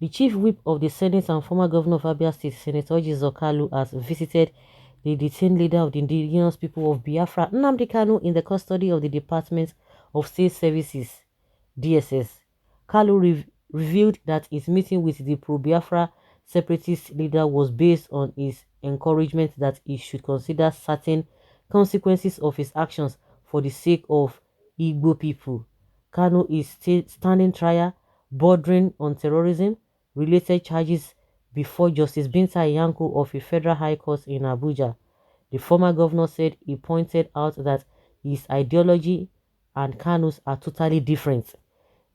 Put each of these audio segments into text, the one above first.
chief whip of the Senate and former governor of Abia State, Senator Orji Kalu, has visited the detained leader of the indigenous people of Biafra, Nnamdi Kanu, in the custody of the Department of State Services, DSS. Kalu revealed that his meeting with the pro-Biafra separatist leader was based on his encouragement that he should consider certain consequences of his actions for the sake of Igbo people. Kanu is still standing trial bordering on terrorism related charges before Justice Binta Yanko of a federal high court in Abuja. The former governor said he pointed out that his ideology and Kanu's are totally different.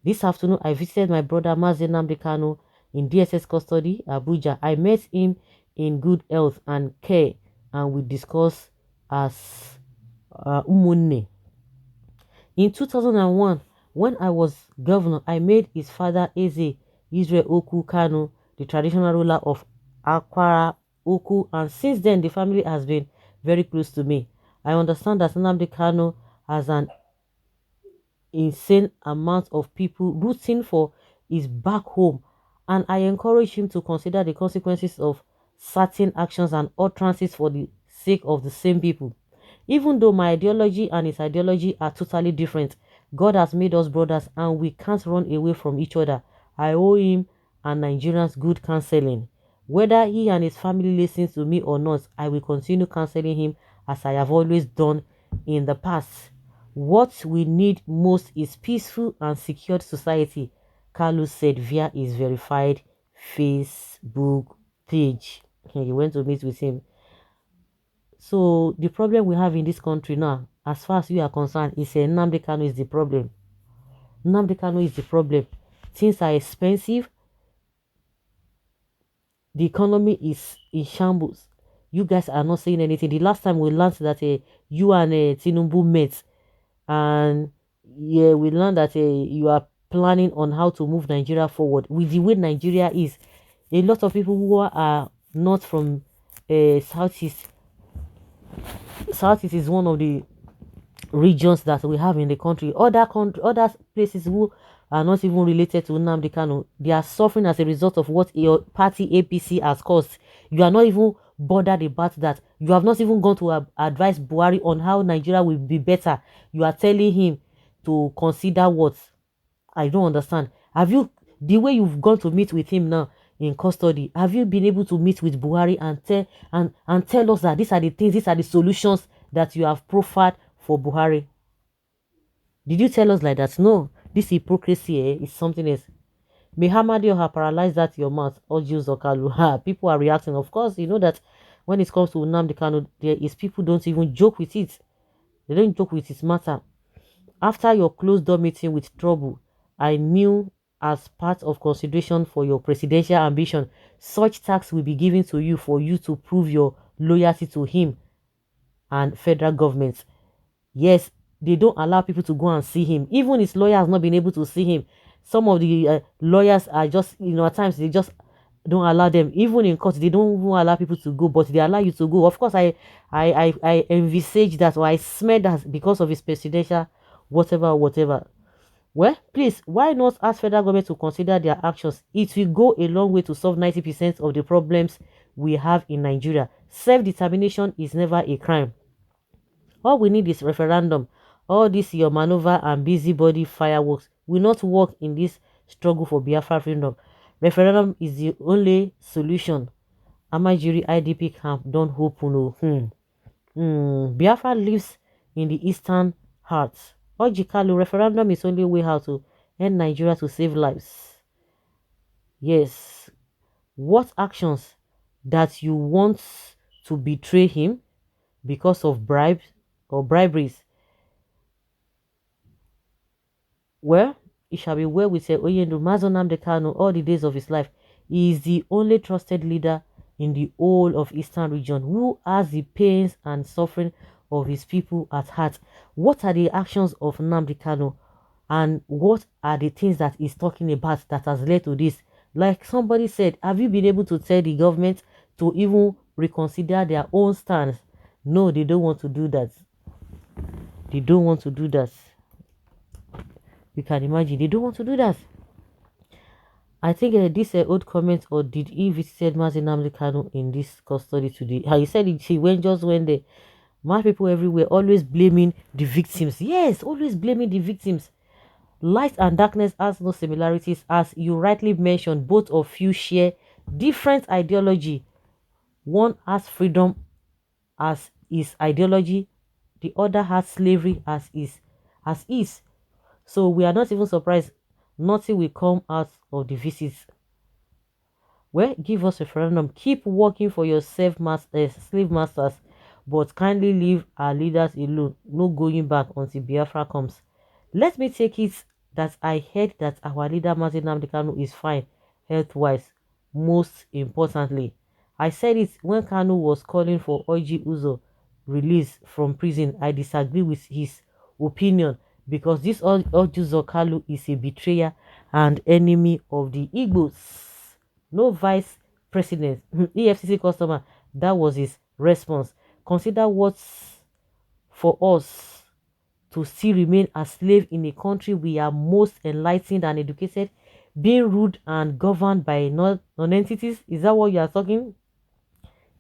This afternoon, I visited my brother Mazi Nnamdi Kanu in DSS custody, Abuja. I met him in good health and care, and we discussed as umunne. In 2001, when I was governor, I made his father Eze Israel Oku Kanu the traditional ruler of Akwara Oku, and since then the family has been very close to me. I understand that Nnamdi Kanu has an insane amount of people rooting for his back home, and I encourage him to consider the consequences of certain actions and utterances for the sake of the same people. Even though my ideology and his ideology are totally different, God has made us brothers and we can't run away from each other. I owe him and Nigerians good counseling. Whether he and his family listen to me or not, I will continue counseling him as I have always done in the past. What we need most is peaceful and secured society, Kalu said via his verified Facebook page. He went to meet with him. So the problem we have in this country now, as far as you are concerned, is Nnamdi Kanu is the problem. Nnamdi Kanu is the problem. Things are expensive. The economy is in shambles. You guys are not saying anything. The last time we learned that you and Tinubu met, and yeah, we learned that you are planning on how to move Nigeria forward. With the way Nigeria is, a lot of people who are not from Southeast is one of the regions that we have in the country. Other places who are not even related to Nnamdi Kanu, they are suffering as a result of what your party APC has caused. You are not even bothered about that. You have not even gone to advise Buhari on how Nigeria will be better. You are telling him to consider what? I don't understand. Have you, the way you've gone to meet with him now in custody, have you been able to meet with Buhari and tell us that these are the things, these are the solutions that you have proffered for Buhari? Did you tell us like that? No. This hypocrisy is something else. May Hamadio have paralyzed that your mouth, Orji Kalu. People are reacting. Of course, you know that when it comes to Nnamdi Kanu, there is people don't even joke with it. They don't joke with his matter. After your closed door meeting with Trouble, I knew as part of consideration for your presidential ambition, such tax will be given to you for you to prove your loyalty to him and federal government. Yes, they don't allow people to go and see him. Even his lawyer has not been able to see him. Some of the lawyers are just, at times they just don't allow them. Even in court, they don't even allow people to go, but they allow you to go. Of course, I envisage that, or I smell that because of his presidential whatever. Well, please, why not ask federal government to consider their actions? It will go a long way to solve 90% of the problems we have in Nigeria. Self-determination is never a crime. All we need is referendum. All this your maneuver and busybody fireworks will not work in this struggle for Biafra freedom. Referendum is the only solution. Amajiri IDP camp don't hope no. Biafra lives in the eastern heart. Orji Kalu, referendum is only way how to end Nigeria to save lives. Yes. What actions that you want to betray him because of bribes or briberies? Well, it shall be well with Oyendu Nnamdi Kanu all the days of his life. He is the only trusted leader in the whole of Eastern region who has the pains and suffering of his people at heart. What are the actions of Nnamdi Kanu, and what are the things that he's talking about that has led to this? Like somebody said, have you been able to tell the government to even reconsider their own stance? No, they don't want to do that. They don't want to do that. You can imagine, they don't want to do that. I think this old comment, or did he visited Mazin Nnamdi Kanu in this custody today? How he said he went, just went there. Mad people everywhere always blaming the victims. Yes, always blaming the victims. Light and darkness has no similarities, as you rightly mentioned. Both of you share different ideology. One has freedom as his ideology, the other has slavery as is. So we are not even surprised nothing will come out of the visits. Well, give us a referendum. Keep working for your slave masters, but kindly leave our leaders alone. No going back until Biafra comes. Let me take it that I heard that our leader Martin Nnamdi Kanu is fine health-wise. Most importantly, I said it when Kanu was calling for Orji Uzo release from prison. I disagree with his opinion because this Orji Uzo Kalu is a betrayer and enemy of the Igbos. No vice president, EFCC customer. That was his response. Consider what's for us to still remain a slave in a country we are most enlightened and educated, being ruled and governed by non-entities. Is that what you are talking?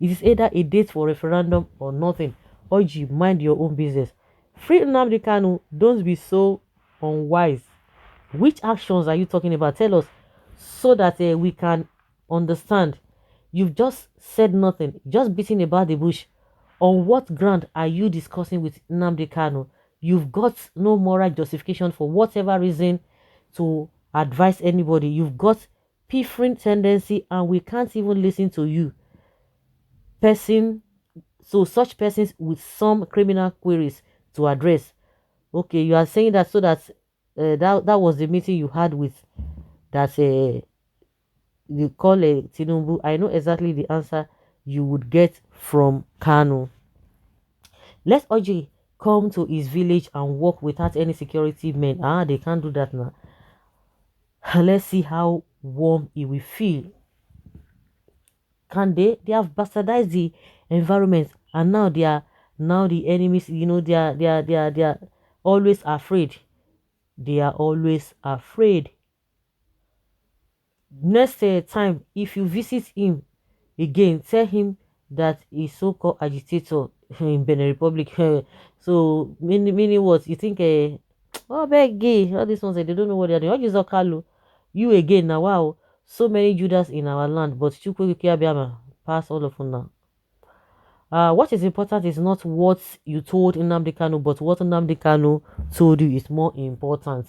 It is either a date for referendum or nothing. Oji, mind your own business. Free Nnamdi Kanu, don't be so unwise. Which actions are you talking about? Tell us so that we can understand. You've just said nothing, just beating about the bush. On what ground are you discussing with Nnamdi Kanu? You've got no moral justification for whatever reason to advise anybody. You've got different tendency and we can't even listen to you. Such persons with some criminal queries to address. Okay, you are saying that so that that was the meeting you had with that you call a Tinubu. I know exactly the answer you would get from Kanu. Let Orji come to his village and work without any security men. They can't do that now. Let's see how warm he will feel. Can they? They have bastardized the environment, and now the enemies. They are always afraid. They are always afraid. Next time, if you visit him again, tell him that he's so-called agitator in Benin Republic. So meaning what you think? Oh, beg gay. All these ones they don't know what they're doing. What is Kalu? You again now? Wow, so many Judas in our land, but Chukwu Kiabiama pass all of them now. What is important is not what you told Nnamdi Kanu, but what Nnamdi Kanu told you is more important.